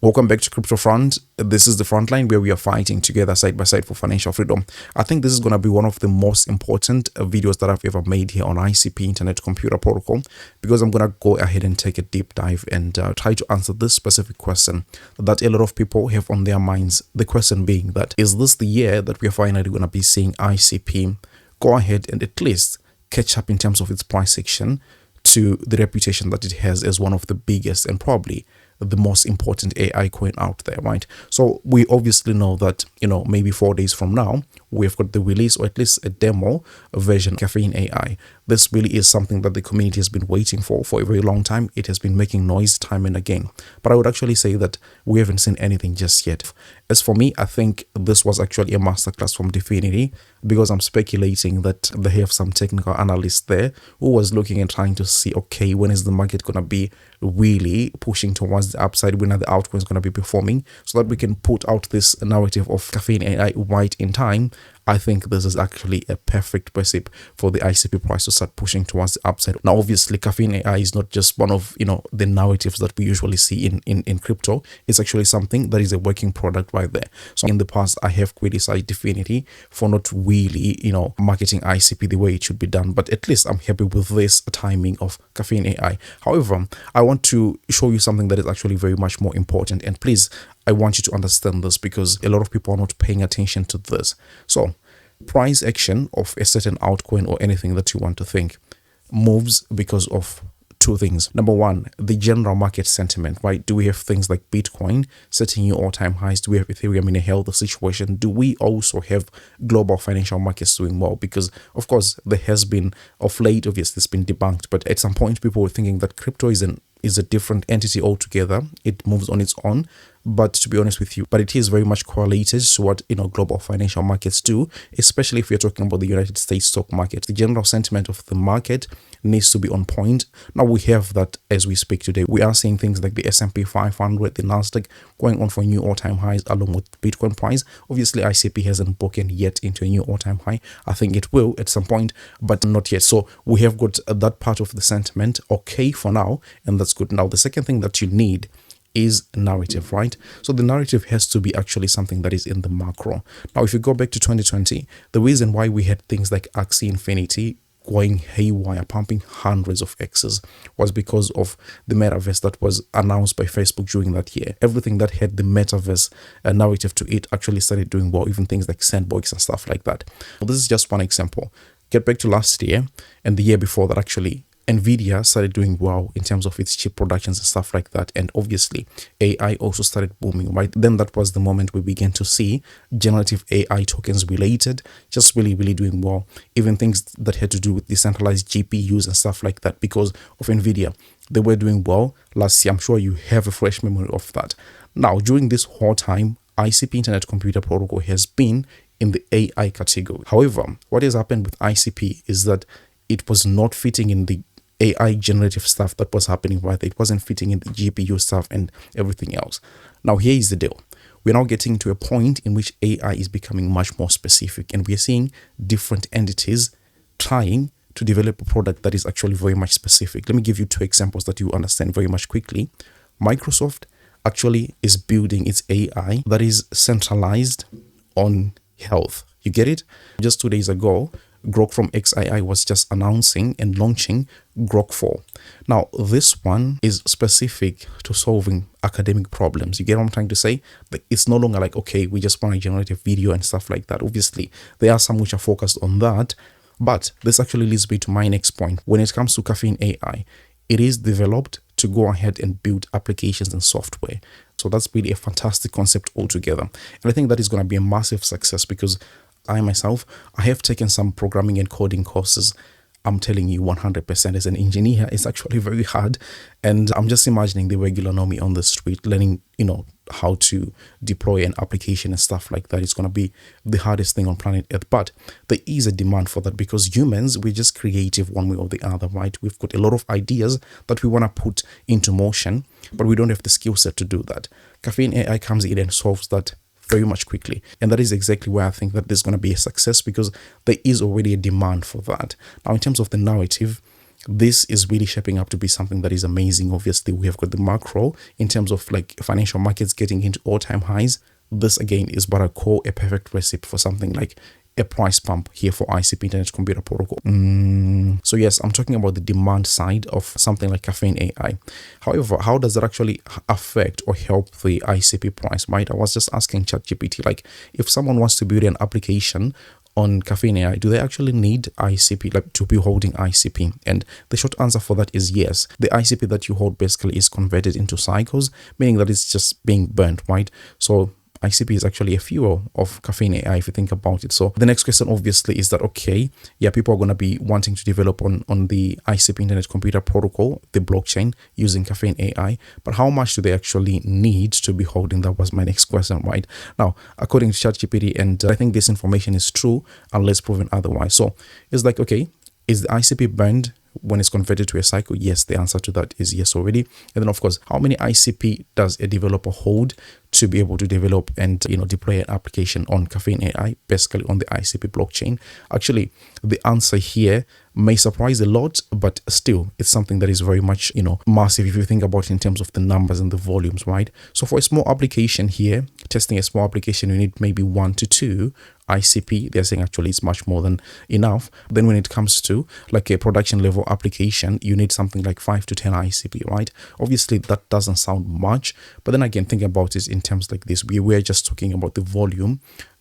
Welcome back to Crypto Front. This is the front line where we are fighting together side by side for financial freedom. I think this is going to be one of the most important videos that I've ever made here on ICP Internet Computer Protocol, because I'm going to go ahead and take a deep dive and try to answer this specific question that a lot of people have on their minds. The question being that, is this the year that we are finally going to be seeing ICP go ahead and at least catch up in terms of its price action to the reputation that it has as one of the biggest and probably the most important AI coin out there, right? So we obviously know that, maybe 4 days from now, we've got the release, or at least a demo version of Caffeine AI. This really is something that the community has been waiting for a very long time. It has been making noise time and again. But I would actually say that we haven't seen anything just yet. As for me, I think this was actually a masterclass from Definity, because I'm speculating that they have some technical analysts there who was looking and trying to see, okay, when is the market going to be really pushing towards the upside, when are the altcoins going to be performing, so that we can put out this narrative of Caffeine AI right in time. I think this is actually a perfect recipe for the ICP price to start pushing towards the upside. Now, obviously, Caffeine AI is not just one of the narratives that we usually see in crypto. It's actually something that is a working product right there. So in the past, I have criticized Definity for not really marketing ICP the way it should be done. But at least I'm happy with this timing of Caffeine AI. However, I want to show you something that is actually very much more important. And please, I want you to understand this, because a lot of people are not paying attention to this. So price action of a certain altcoin or anything that you want to think moves because of two things. Number one, the general market sentiment, right? Do we have things like Bitcoin setting new all-time highs? Do we have Ethereum in a healthy situation? Do we also have global financial markets doing well? Because of course there has been, of late, obviously it's been debunked, but at some point people were thinking that crypto is a different entity altogether. It moves on its own. But to be honest with you, but it is very much correlated to what global financial markets do, especially if you're talking about the United States stock market. The general sentiment of the market needs to be on point. Now we have that as we speak today. We are seeing things like the S&P 500, the Nasdaq going on for new all-time highs along with Bitcoin price. Obviously, ICP hasn't broken yet into a new all-time high. I think it will at some point, but not yet. So we have got that part of the sentiment okay for now, and that's good. Now, the second thing that you need is narrative, right? So the narrative has to be actually something that is in the macro. Now, if you go back to 2020, the reason why we had things like Axie Infinity going haywire, pumping hundreds of X's, was because of the metaverse that was announced by Facebook during that year. Everything that had the metaverse narrative to it actually started doing well, even things like Sandbox and stuff like that. Well, this is just one example. Get back to last year and the year before that, actually Nvidia started doing well in terms of its chip productions and stuff like that. And obviously AI also started booming, right? Then that was the moment we began to see generative AI tokens related just really doing well. Even things that had to do with decentralized GPUs and stuff like that, because of Nvidia, they were doing well last year. I'm sure you have a fresh memory of that. Now, during this whole time, ICP Internet Computer Protocol has been in the AI category. However, what has happened with ICP is that it was not fitting in the AI generative stuff that was happening right there. It wasn't fitting in the GPU stuff and everything else. Now, here is the deal. We're now getting to a point in which AI is becoming much more specific, and we're seeing different entities trying to develop a product that is actually very much specific. Let me give you two examples that you understand very much quickly. Microsoft actually is building its AI that is centralized on health. You get it? Just 2 days ago, Grok from XII was just announcing and launching Grok 4. Now, this one is specific to solving academic problems. You get what I'm trying to say? But it's no longer like, okay, we just want to generate a video and stuff like that. Obviously, there are some which are focused on that. But this actually leads me to my next point. When it comes to Caffeine AI, it is developed to go ahead and build applications and software. So that's really a fantastic concept altogether. And I think that is going to be a massive success, because I myself, I have taken some programming and coding courses. I'm telling you 100% as an engineer, it's actually very hard. And I'm just imagining the regular normie on the street learning, how to deploy an application and stuff like that. It's going to be the hardest thing on planet Earth. But there is a demand for that, because humans, we're just creative one way or the other, right? We've got a lot of ideas that we want to put into motion, but we don't have the skill set to do that. Caffeine AI comes in and solves that very much quickly. And that is exactly why I think that there's going to be a success, because there is already a demand for that. Now, in terms of the narrative, this is really shaping up to be something that is amazing. Obviously, we have got the macro in terms of like financial markets getting into all-time highs. This again is what I call a perfect recipe for something like a price pump here for ICP Internet Computer Protocol. So yes, I'm talking about the demand side of something like Caffeine AI. However, how does that actually affect or help the ICP price, right? I was just asking ChatGPT, like if someone wants to build an application on Caffeine AI, do they actually need ICP, like to be holding ICP? And the short answer for that is yes. The ICP that you hold basically is converted into cycles, meaning that it's just being burnt, right? So ICP is actually a fuel of Caffeine AI if you think about it. So the next question obviously is that, okay, yeah, people are going to be wanting to develop on the ICP Internet Computer Protocol, the blockchain, using Caffeine AI, but how much do they actually need to be holding? That was my next question, right? Now, according to ChatGPT, and I think this information is true unless proven otherwise. So it's like, okay, is the ICP burned when it's converted to a cycle? Yes, the answer to that is yes already. And then of course, how many ICP does a developer hold to be able to develop and deploy an application on Caffeine AI, basically on the ICP blockchain? Actually, the answer here may surprise a lot, but still it's something that is very much massive if you think about it in terms of the numbers and the volumes, right? So for a small application here, testing a small application, you need maybe 1 to 2 ICP. They're saying actually it's much more than enough. Then when it comes to like a production level application, you need something like 5 to 10 ICP, right? Obviously that doesn't sound much, but then again, think about it in terms like this. We're just talking about the volume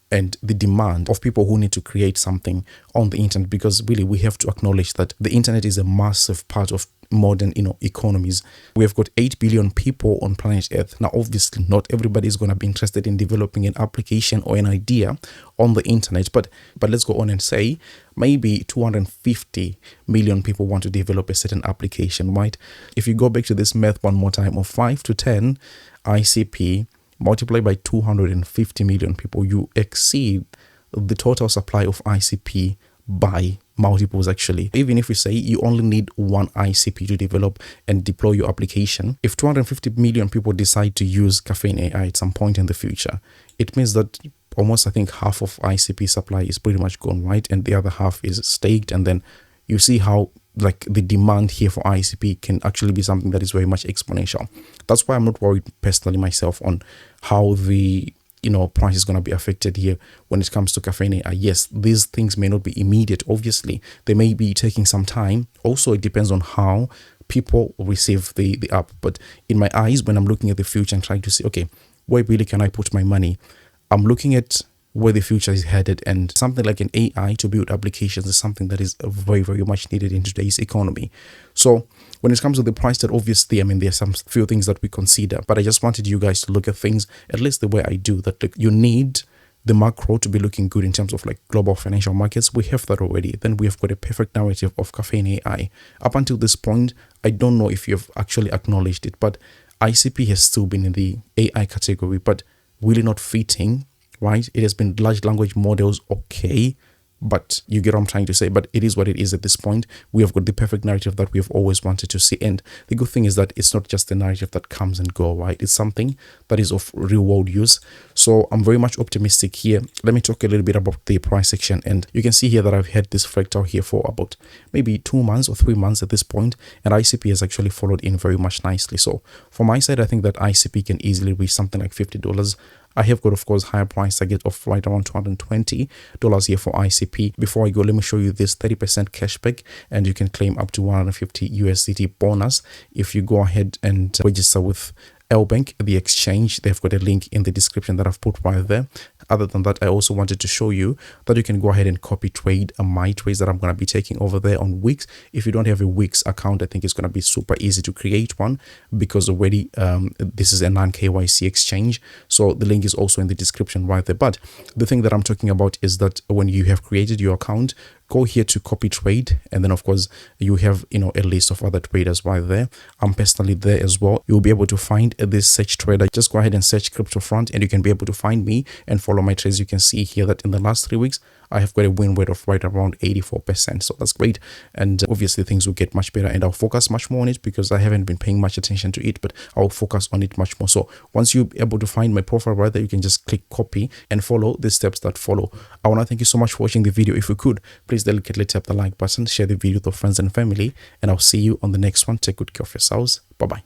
and the demand of people who need to create something on the internet, because really we have to acknowledge that the internet is a massive part of modern economies. We have got 8 billion people on planet Earth. Now obviously not everybody is going to be interested in developing an application or an idea on the internet, but let's go on and say maybe 250 million people want to develop a certain application, right? If you go back to this math one more time, of 5 to 10 ICP multiplied by 250 million people, you exceed the total supply of ICP by multiples. Actually, even if we say you only need 1 ICP to develop and deploy your application, if 250 million people decide to use Caffeine AI at some point in the future, it means that almost, I think, half of ICP supply is pretty much gone, right? And the other half is staked. And then you see how like the demand here for ICP can actually be something that is very much exponential. That's why I'm not worried personally myself on how the price is going to be affected here when it comes to Caffeine AI. Yes, these things may not be immediate. Obviously, they may be taking some time. Also, it depends on how people receive the app. But in my eyes, when I'm looking at the future and trying to see, okay, where really can I put my money? I'm looking at where the future is headed, and something like an AI to build applications is something that is very, very much needed in today's economy. So when it comes to the price, that obviously, I mean, there's some few things that we consider, but I just wanted you guys to look at things at least the way I do, that look, you need the macro to be looking good in terms of like global financial markets. We have that already. Then we have got a perfect narrative of Caffeine AI. Up until this point, I don't know if you've actually acknowledged it, but ICP has still been in the AI category, but really not fitting, right? It has been large language models, okay, but you get what I'm trying to say. But it is what it is at this point. We have got the perfect narrative that we have always wanted to see. And the good thing is that it's not just a narrative that comes and go, right? It's something that is of real world use. So I'm very much optimistic here. Let me talk a little bit about the price section. And you can see here that I've had this fractal here for about maybe 2 months or 3 months at this point. And ICP has actually followed in very much nicely. So from my side, I think that ICP can easily reach something like $50. I have got, of course, higher price target of right around $220 here for ICP. Before I go, let me show you this 30% cashback, and you can claim up to 150 USDT bonus if you go ahead and register with Bank, the exchange. They've got a link in the description that I've put right there. Other than that, I also wanted to show you that you can go ahead and copy trade my trades that I'm going to be taking over there on Wix. If you don't have a Wix account, I think it's going to be super easy to create one, because already this is a non-KYC exchange. So the link is also in the description right there. But the thing that I'm talking about is that when you have created your account, go here to copy trade, and then of course you have a list of other traders right there. I'm personally there as well. You'll be able to find this search trader. Just go ahead and search crypto front, and you can be able to find me and follow my trades. You can see here that in the last 3 weeks I have got a win rate of right around 84%. So that's great. And obviously things will get much better, and I'll focus much more on it because I haven't been paying much attention to it, but I'll focus on it much more. So once you're able to find my profile right there, you can just click copy and follow the steps that follow. I want to thank you so much for watching the video. If you could, please delicately tap the like button, share the video with your friends and family, and I'll see you on the next one. Take good care of yourselves. Bye bye.